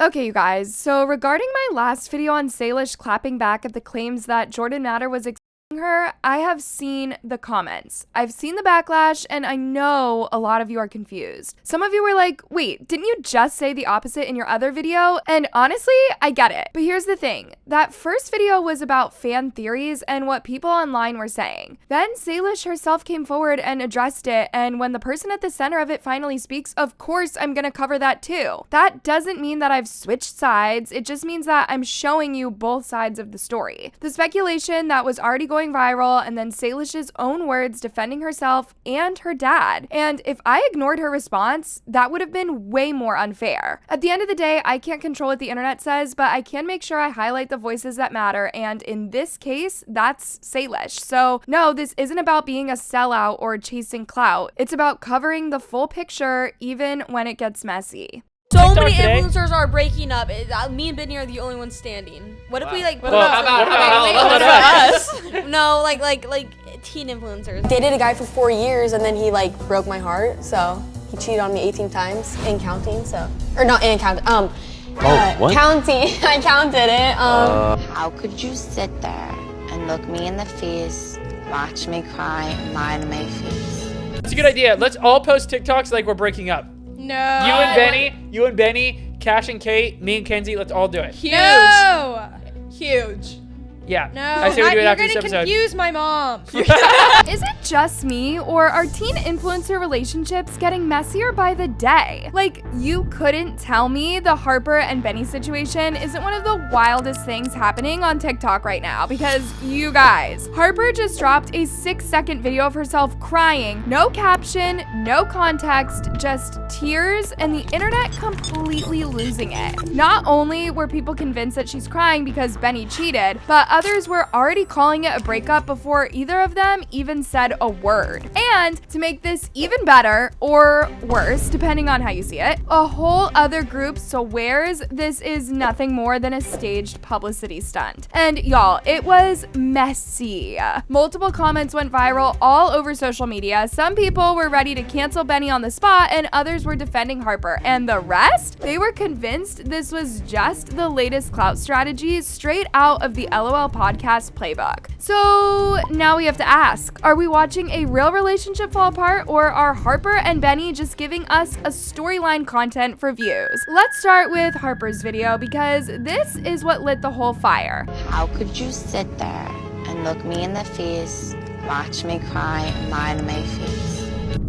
Okay, you guys, so regarding my last video on Salish clapping back at the claims that Jordan Matter was her, I have seen the comments. I've seen the backlash, and I know a lot of you are confused. Some of you were like, wait, didn't you just say the opposite in your other video? And honestly, I get it. But here's the thing. That first video was about fan theories and what people online were saying. Then Salish herself came forward and addressed it, and when the person at the center of it finally speaks, of course I'm gonna cover that too. That doesn't mean that I've switched sides. It just means that I'm showing you both sides of the story. The speculation that was already going viral, and then Salish's own words defending herself and her dad. And if I ignored her response, that would have been way more unfair. At the end of the day, I can't control what the internet says, but I can make sure I highlight the voices that matter, and in this case, that's Salish. So no, this isn't about being a sellout or chasing clout. It's about covering the full picture, even when it gets messy. So many influencers are breaking up. Me and Bidney are the only ones standing. What if we like? What about us? No, like teen influencers. Dated a guy for 4 years and then he like broke my heart. So he cheated on me 18 times and counting. So or not and counting. What? Counting. I counted it. How could you sit there and look me in the face, watch me cry, and lie to my face? It's a good idea. Let's all post TikToks like we're breaking up. No. You and Benny, Cash and Kate, me and Kenzie, let's all do it. Huge. No. Huge. Yeah. No. I say we do it after this You're episode. gonna confuse my mom. Is it just me, or are teen influencer relationships getting messier by the day? Like, you couldn't tell me the Harper and Benny situation isn't one of the wildest things happening on TikTok right now, because you guys, Harper just dropped a 6-second video of herself crying, no caption, no context, just tears, and the internet completely losing it. Not only were people convinced that she's crying because Benny cheated, but others were already calling it a breakup before either of them even said a word. And to make this even better, or worse, depending on how you see it, a whole other group swears this is nothing more than a staged publicity stunt. And y'all, it was messy. Multiple comments went viral all over social media. Some people were ready to cancel Benny on the spot, and others were defending Harper. And the rest? They were convinced this was just the latest clout strategy straight out of the LOL podcast playbook. So now we have to ask, are we watching a real relationship fall apart, or are Harper and Benny just giving us a storyline content for views? Let's start with Harper's video, because this is what lit the whole fire. How could you sit there and look me in the face, watch me cry, and lie to my face?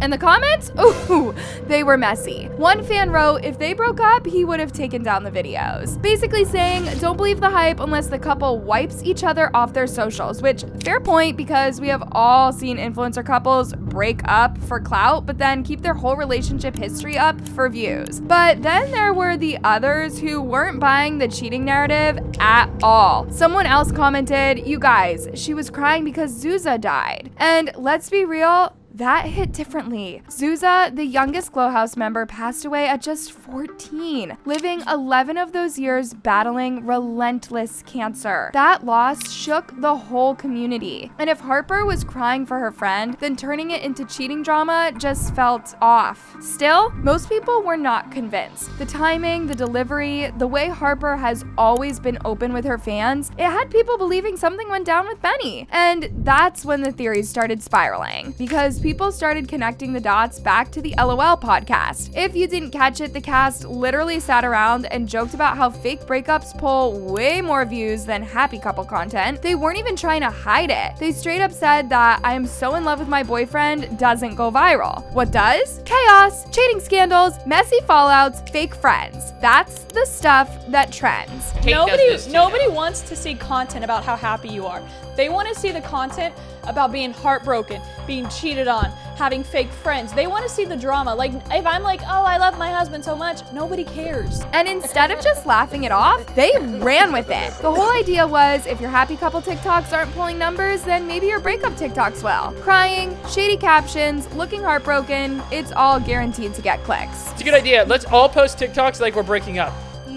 And the comments? Ooh, they were messy. One fan wrote, if they broke up, he would have taken down the videos. Basically saying, don't believe the hype unless the couple wipes each other off their socials, which, fair point, because we have all seen influencer couples break up for clout, but then keep their whole relationship history up for views. But then there were the others who weren't buying the cheating narrative at all. Someone else commented, you guys, she was crying because Zuza died. And let's be real, that hit differently. Zuza, the youngest Glowhouse member, passed away at just 14, living 11 of those years battling relentless cancer. That loss shook the whole community. And if Harper was crying for her friend, then turning it into cheating drama just felt off. Still, most people were not convinced. The timing, the delivery, the way Harper has always been open with her fans, it had people believing something went down with Benny. And that's when the theories started spiraling, because people started connecting the dots back to the LOL podcast. If you didn't catch it, the cast literally sat around and joked about how fake breakups pull way more views than happy couple content. They weren't even trying to hide it. They straight up said that I am so in love with my boyfriend doesn't go viral. What does? Chaos, cheating scandals, messy fallouts, fake friends. That's the stuff that trends. Nobody wants to see content about how happy you are. They want to see the content about being heartbroken, being cheated on, having fake friends. They want to see the drama. Like, if I'm like, oh, I love my husband so much, nobody cares. And instead of just laughing it off, they ran with it. The whole idea was, if your happy couple TikToks aren't pulling numbers, then maybe your breakup TikToks will. Crying, shady captions, looking heartbroken, it's all guaranteed to get clicks. It's a good idea. Let's all post TikToks like we're breaking up. No.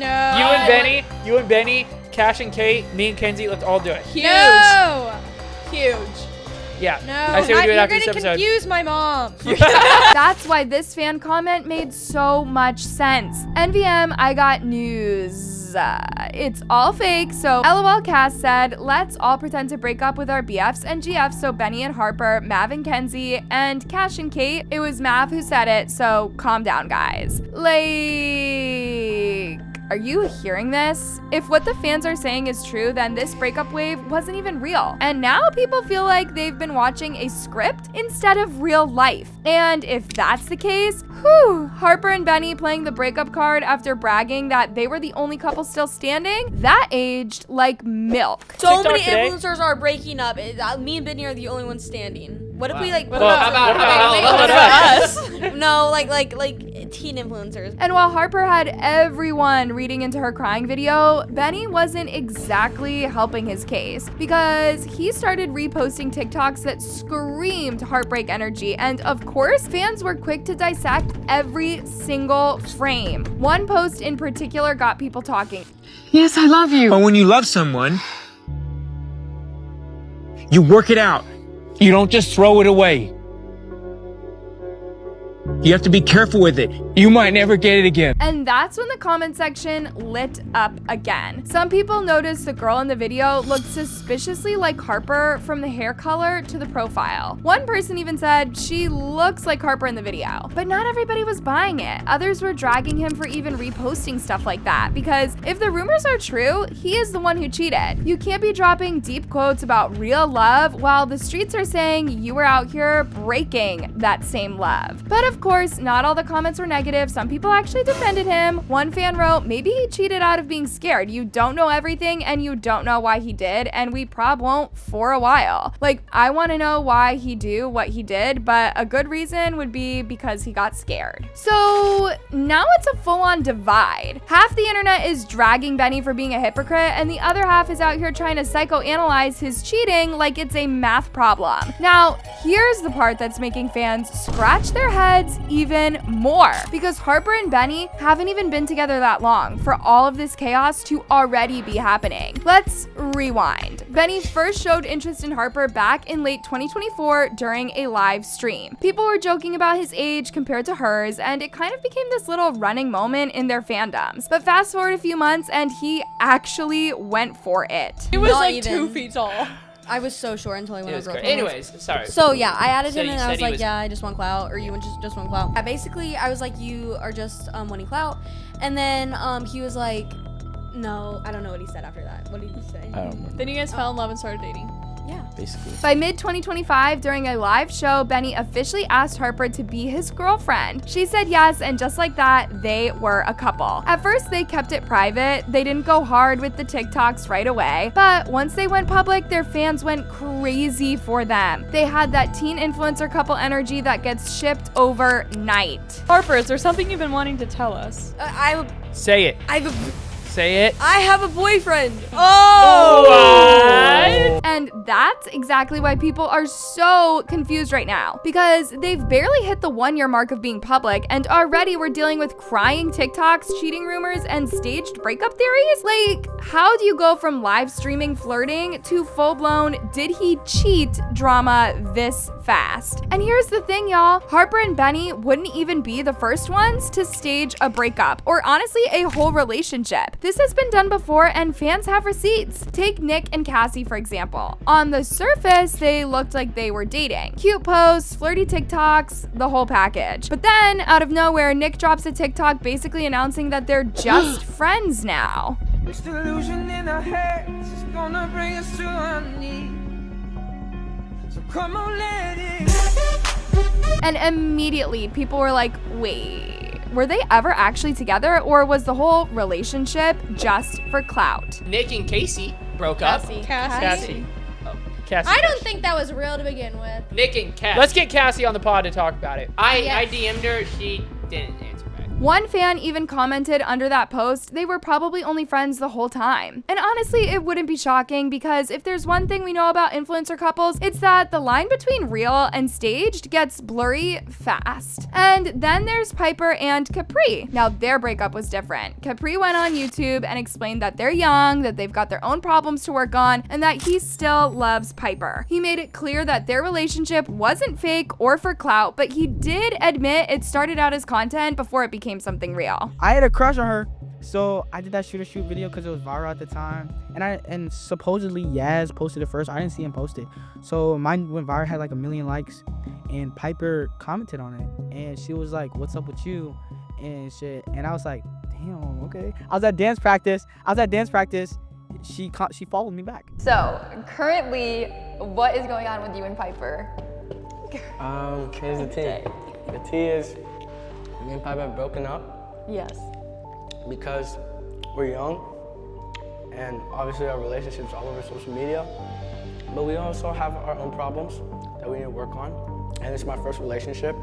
You and Benny, Cash and Kate, me and Kenzie, let's all do it. Huge. No. Huge. Yeah. No, I say we do it you're after this gonna episode. confuse my mom. That's why this fan comment made so much sense. NVM, I got news. It's all fake. So LOL Cass said, let's all pretend to break up with our BFs and GFs. So Benny and Harper, Mav and Kenzie, and Cash and Kate. It was Mav who said it, so calm down, guys. Like, are you hearing this? If what the fans are saying is true, then this breakup wave wasn't even real. And now people feel like they've been watching a script instead of real life. And if that's the case, whew, Harper and Benny playing the breakup card after bragging that they were the only couple still standing, that aged like milk. So TikTok many today? influencers are breaking up. Me and Benny are the only ones standing. What if we like? Well, how about us? No, like teen influencers. And while Harper had everyone reading into her crying video, Benny wasn't exactly helping his case because he started reposting TikToks that screamed heartbreak energy. And of course, fans were quick to dissect every single frame. One post in particular got people talking. Yes, I love you. But when you love someone, you work it out. You don't just throw it away. You have to be careful with it. You might never get it again. And that's when the comment section lit up again. Some people noticed the girl in the video looked suspiciously like Harper from the hair color to the profile. One person even said she looks like Harper in the video. But not everybody was buying it. Others were dragging him for even reposting stuff like that because if the rumors are true, he is the one who cheated. You can't be dropping deep quotes about real love while the streets are saying you were out here breaking that same love. But of course, not all the comments were negative. Some people actually defended him. One fan wrote, maybe he cheated out of being scared. You don't know everything and you don't know why he did, and we prob won't for a while. Like, I want to know why he do what he did, but a good reason would be because he got scared. So now it's a full-on divide. Half the internet is dragging Benny for being a hypocrite, and the other half is out here trying to psychoanalyze his cheating like it's a math problem. Now, here's the part that's making fans scratch their heads even more, because Harper and Benny haven't even been together that long for all of this chaos to already be happening. Let's rewind. Benny first showed interest in Harper back in late 2024 during a live stream. People were joking about his age compared to hers, and it kind of became this little running moment in their fandoms. But fast forward a few months and he actually went for it. He was Not like even. 2 feet tall. I was so short until I went It over was girl great. comments. Anyways, sorry. So yeah, I added So him you and I said was he like, was- yeah, I just want clout, or you just want clout. Yeah, basically, I was like, you are just wanting clout, and then he was like, no, I don't know what he said after that. What did he say? I don't remember. Then you guys fell in love and started dating. Yeah. Basically. By mid-2025, during a live show, Benny officially asked Harper to be his girlfriend. She said yes, and just like that, they were a couple. At first, they kept it private. They didn't go hard with the TikToks right away, but once they went public, their fans went crazy for them. They had that teen influencer couple energy that gets shipped overnight. Harper, is there something you've been wanting to tell us? Say it. Say it. I have a boyfriend. What? And that's exactly why people are so confused right now, because they've barely hit the 1-year mark of being public and already we're dealing with crying TikToks, cheating rumors, and staged breakup theories. Like, how do you go from live streaming flirting to full-blown did he cheat drama this fast? And here's the thing, y'all. Harper and Benny wouldn't even be the first ones to stage a breakup, or honestly a whole relationship. This has been done before and fans have receipts. Take Nick and Cassie, for example. On the surface, they looked like they were dating. Cute posts, flirty TikToks, the whole package. But then, out of nowhere, Nick drops a TikTok basically announcing that they're just friends now. It's the illusion in our heads, it's gonna bring us to our knees. So come on, let it. And immediately, people were like, wait, were they ever actually together, or was the whole relationship just for clout? Nick and Casey broke up. Cassie. Oh, Cassie. I don't think that was real to begin with. Nick and Cass. Let's get Cassie on the pod to talk about it. I DM'd her. She didn't answer back. One fan even commented under that post they were probably only friends the whole time. And honestly, it wouldn't be shocking because if there's one thing we know about influencer couples, it's that the line between real and staged gets blurry fast. And then there's Piper and Capri. Now their breakup was different. Capri went on YouTube and explained that they're young, that they've got their own problems to work on, and that he still loves Piper. He made it clear that their relationship wasn't fake or for clout, but he did admit it started out as content before it became something real. I had a crush on her, so I did that shoot video because it was viral at the time, and supposedly Yaz posted it first. I didn't see him post it, so mine went viral, had like 1 million likes, and Piper commented on it, and she was like, "What's up with you?" and shit, and I was like, "Damn, okay." I was at dance practice. She followed me back. So currently, what is going on with you and Piper? Here's the tea. The tea is me and Piper have broken up. Yes. Because we're young, and obviously our relationship's all over social media, but we also have our own problems that we need to work on. And it's my first relationship.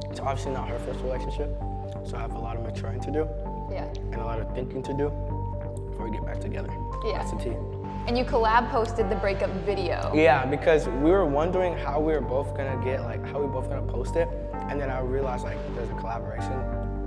It's obviously not her first relationship, so I have a lot of maturing to do. Yeah. And a lot of thinking to do before we get back together. Yeah. That's the tea. And you collab posted the breakup video. Yeah, because we were wondering how we were both gonna how we both gonna post it, and then I realized like there's a collaboration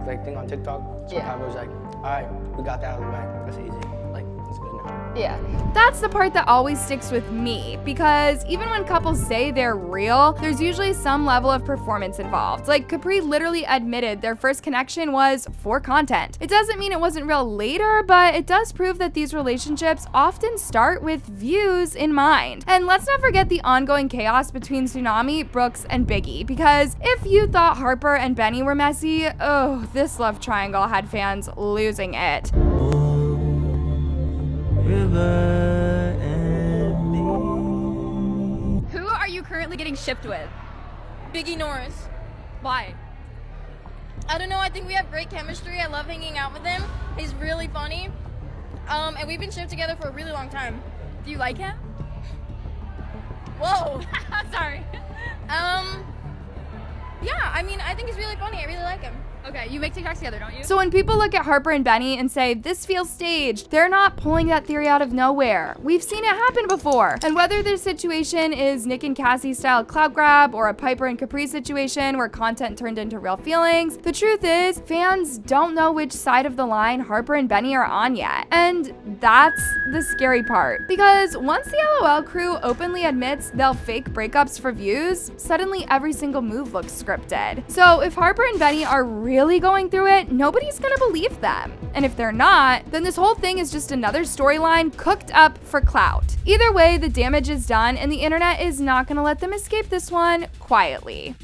thing on TikTok. So Piper was like, all right, we got that out of the way. That's easy. Like, it's good now. Yeah. That's the part that always sticks with me, because even when couples say they're real, there's usually some level of performance involved. Like Capri literally admitted their first connection was for content. It doesn't mean it wasn't real later, but it does prove that these relationships often start with views in mind. And let's not forget the ongoing chaos between Tsunami, Brooks, and Biggie, because if you thought Harper and Benny were messy, oh, this love triangle had fans losing it. Who are you currently getting shipped with? Biggie Norris. Why? I don't know, I think we have great chemistry. I love hanging out with him. He's really funny. And we've been shipped together for a really long time. Do you like him? Whoa. Sorry. Yeah, I mean, I think he's really funny. I really like him. Okay, you make TikToks together, don't you? So when people look at Harper and Benny and say, this feels staged, they're not pulling that theory out of nowhere. We've seen it happen before. And whether this situation is Nick and Cassie style clout grab or a Piper and Capri situation where content turned into real feelings, the truth is fans don't know which side of the line Harper and Benny are on yet. And that's the scary part. Because once the LOL crew openly admits they'll fake breakups for views, suddenly every single move looks scripted. So if Harper and Benny are really going through it, nobody's gonna believe them. And if they're not, then this whole thing is just another storyline cooked up for clout. Either way, the damage is done and the internet is not gonna let them escape this one quietly.